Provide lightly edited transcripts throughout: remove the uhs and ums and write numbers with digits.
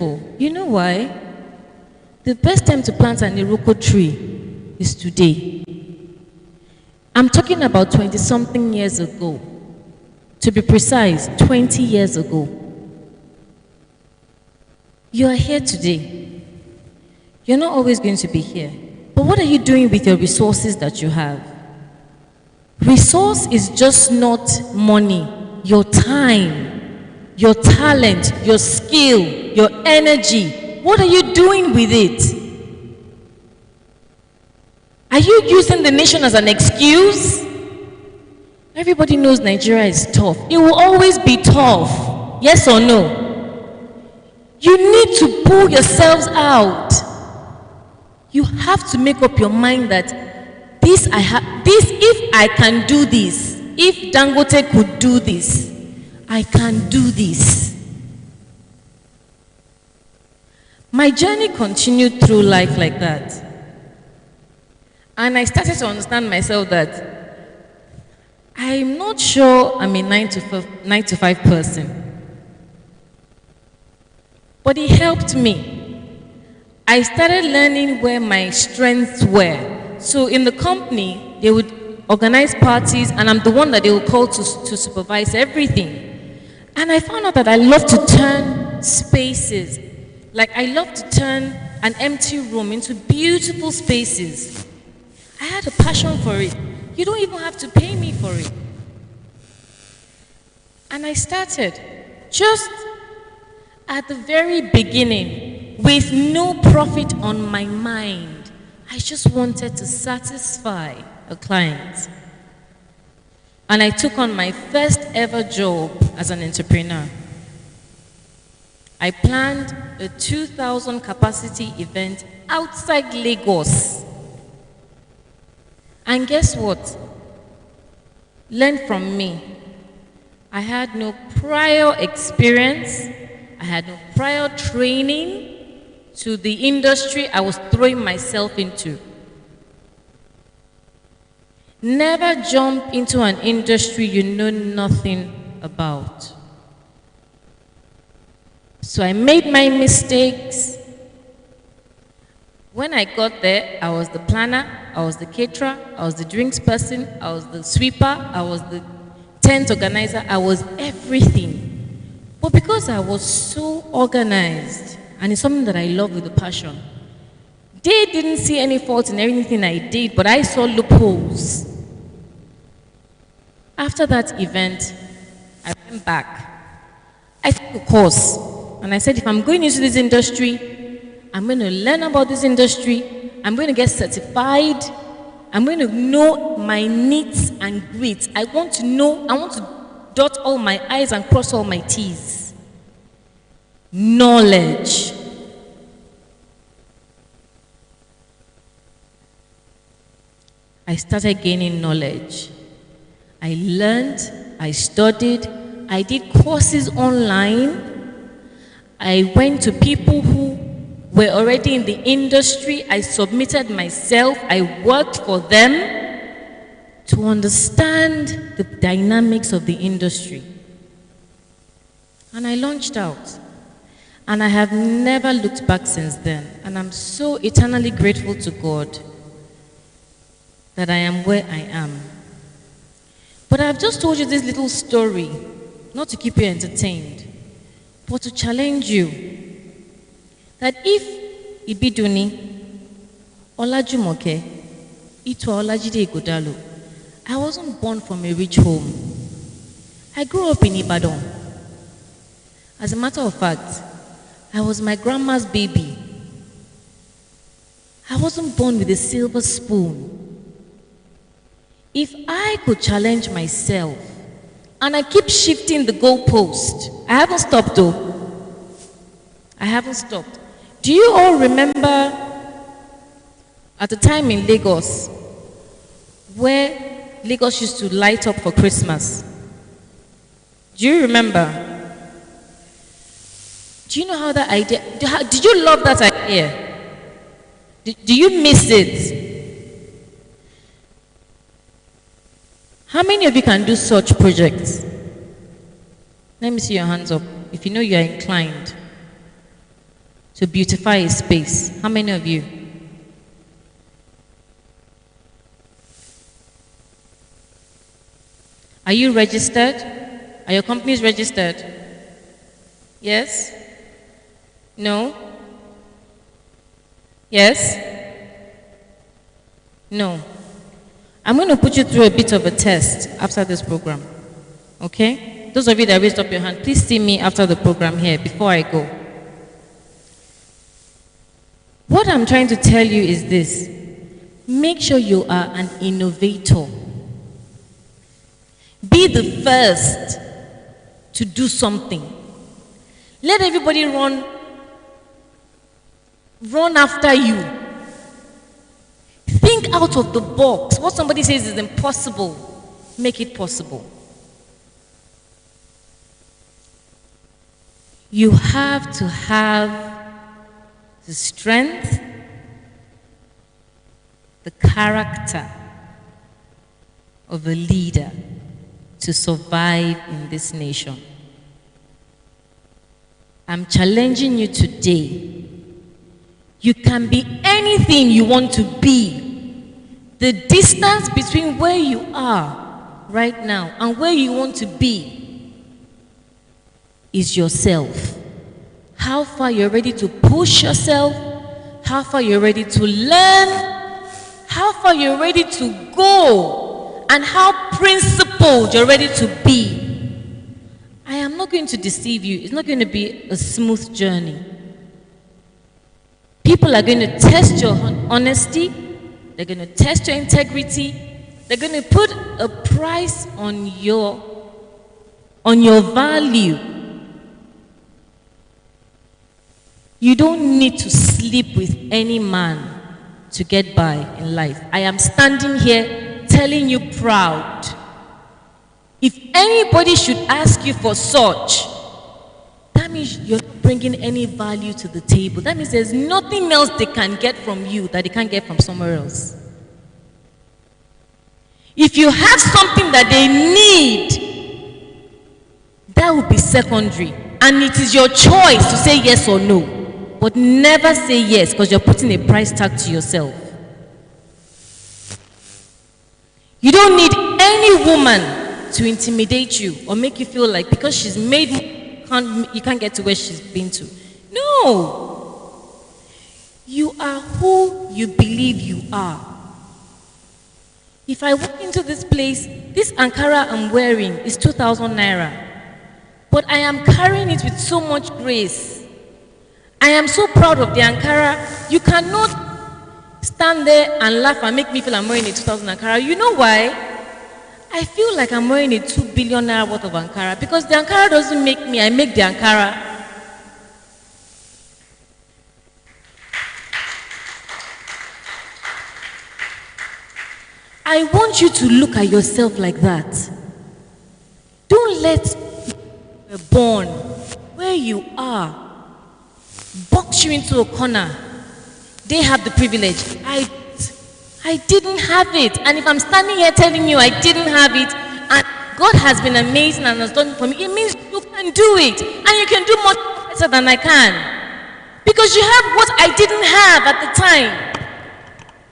You know why? The best time to plant an Iroko tree is today. I'm talking about 20-something years ago. To be precise, 20 years ago. You are here today. You're not always going to be here. But what are you doing with your resources that you have? Resource is just not money, your time, your talent, your skill, your energy. What are you doing with it? Are you using the nation as an excuse? Everybody knows Nigeria is tough. It will always be tough. Yes or no? You need to pull yourselves out. You have to make up your mind that if I can do this, if Dangote could do this, I can do this. My journey continued through life like that. And I started to understand myself that I'm not sure I'm a 9 to 5 person. But it helped me. I started learning where my strengths were. So in the company, they would organize parties, and I'm the one that they would call to supervise everything. And I found out that I love to turn spaces. Like I love to turn an empty room into beautiful spaces. I had a passion for it. You don't even have to pay me for it. And I started just at the very beginning with no profit on my mind. I just wanted to satisfy a client. And I took on my first ever job as an entrepreneur. I planned a 2,000 capacity event outside Lagos. And guess what? Learn from me. I had no prior experience. I had no prior training to the industry I was throwing myself into. Never jump into an industry you know nothing about. So I made my mistakes. When I got there, I was the planner, I was the caterer, I was the drinks person, I was the sweeper, I was the tent organizer, I was everything. But because I was so organized, and it's something that I love with a passion, they didn't see any fault in anything I did, but I saw loopholes. After that event, I went back. I took a course, and I said, if I'm going into this industry, I'm going to learn about this industry, I'm going to get certified, I'm going to know my needs and grits. I want to dot all my I's and cross all my T's. Knowledge. I started gaining knowledge. I learned, I studied, I did courses online. I went to people who were already in the industry. I submitted myself. I worked for them to understand the dynamics of the industry. And I launched out. And I have never looked back since then. And I'm so eternally grateful to God that I am where I am. But I've just told you this little story, not to keep you entertained, but to challenge you that if Ibiduni, Olajumoke, Itwa Olajide Ighodalo, I wasn't born from a rich home. I grew up in Ibadan. As a matter of fact, I was my grandma's baby. I wasn't born with a silver spoon. If I could challenge myself, and I keep shifting the goalpost, I haven't stopped though. I haven't stopped. Do you all remember at the time in Lagos where Lagos used to light up for Christmas? Do you remember? Do you know how that idea, did you love that idea? Do you miss it? How many of you can do such projects? Let me see your hands up if you know you are inclined. to beautify a space? How many of you? Are you registered? Are your companies registered? Yes? No? Yes? No. I'm going to put you through a bit of a test after this program. Okay? Those of you that raised up your hand, please see me after the program here before I go. What I'm trying to tell you is this. Make sure you are an innovator. Be the first to do something. Let everybody run after you. Think out of the box. What somebody says is impossible, make it possible. You have to have the strength, the character of a leader to survive in this nation. I'm challenging you today. You can be anything you want to be. The distance between where you are right now and where you want to be is yourself. How far you're ready to push yourself, how far you're ready to learn, how far you're ready to go, and how principled you're ready to be. I am not going to deceive you. It's not going to be a smooth journey. People are going to test your honesty. They're going to test your integrity. They're going to put a price on your value. You don't need to sleep with any man to get by in life. I am standing here telling you proud. If anybody should ask you for such, that means you're not bringing any value to the table. That means there's nothing else they can get from you that they can't get from somewhere else. If you have something that they need, that would be secondary. And it is your choice to say yes or no. But never say yes, because you're putting a price tag to yourself. You don't need any woman to intimidate you or make you feel like because she's made you can't get to where she's been to. No. You are who you believe you are. If I walk into this place, this Ankara I'm wearing is 2,000 naira. But I am carrying it with so much grace. I am so proud of the Ankara. You cannot stand there and laugh and make me feel I'm wearing a 2,000 Ankara. You know why? I feel like I'm wearing a 2 billion naira worth of Ankara because the Ankara doesn't make me, I make the Ankara. I want you to look at yourself like that. Don't let people born where you are box you into a corner. They have the privilege. I didn't have it. And if I'm standing here telling you I didn't have it, and God has been amazing and has done it for me, it means you can do it. And you can do much better than I can. Because you have what I didn't have at the time.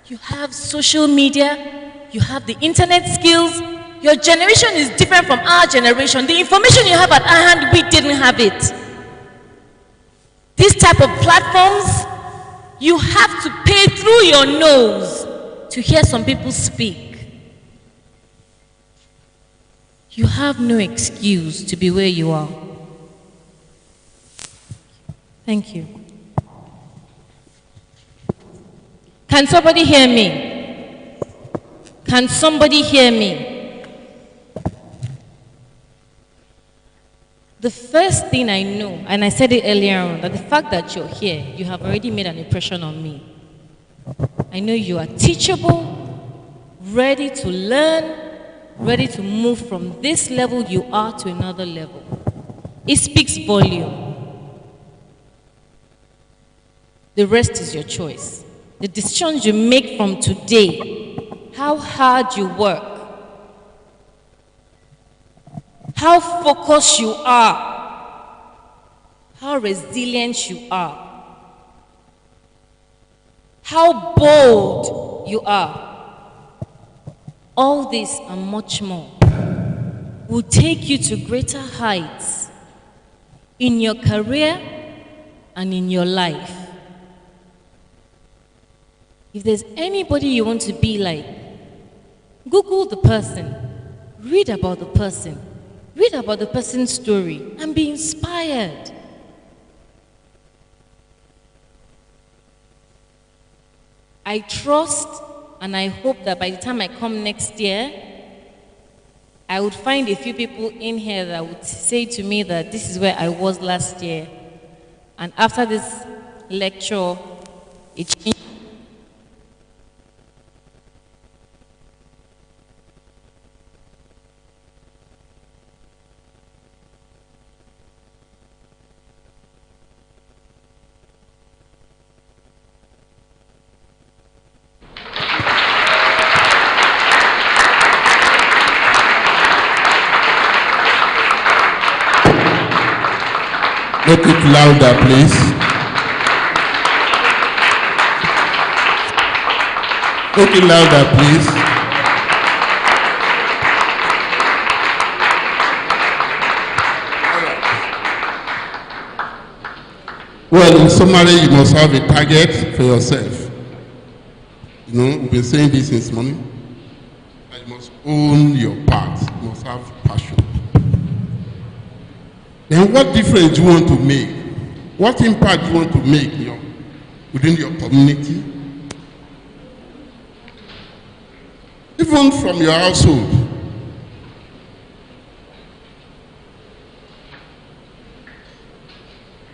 You have social media, you have the internet skills. Your generation is different from our generation. The information you have at our hand, we didn't have it. This type of platforms, you have to pay through your nose to hear some people speak. You have no excuse to be where you are. Thank you. Can somebody hear me? Can somebody hear me? The first thing I know, and I said it earlier on, that the fact that you're here, you have already made an impression on me. I know you are teachable, ready to learn, ready to move from this level you are to another level. It speaks volume. The rest is your choice. The decisions you make from today, how hard you work, how focused you are, how resilient you are, how bold you are. All this and much more will take you to greater heights in your career and in your life. If there's anybody you want to be like, Google the person, read about the person, read about the person's story, and be inspired. I trust and I hope that by the time I come next year, I would find a few people in here that would say to me that this is where I was last year. And after this lecture, it changed. Make it louder, please. Make it louder, please. Well, in summary, you must have a target for yourself. You know, we've been saying this since morning. And you must own your part. You must have passion. Then what difference do you want to make? What impact do you want to make within your community? Even from your household.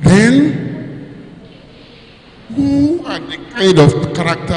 Then, who are the kind of character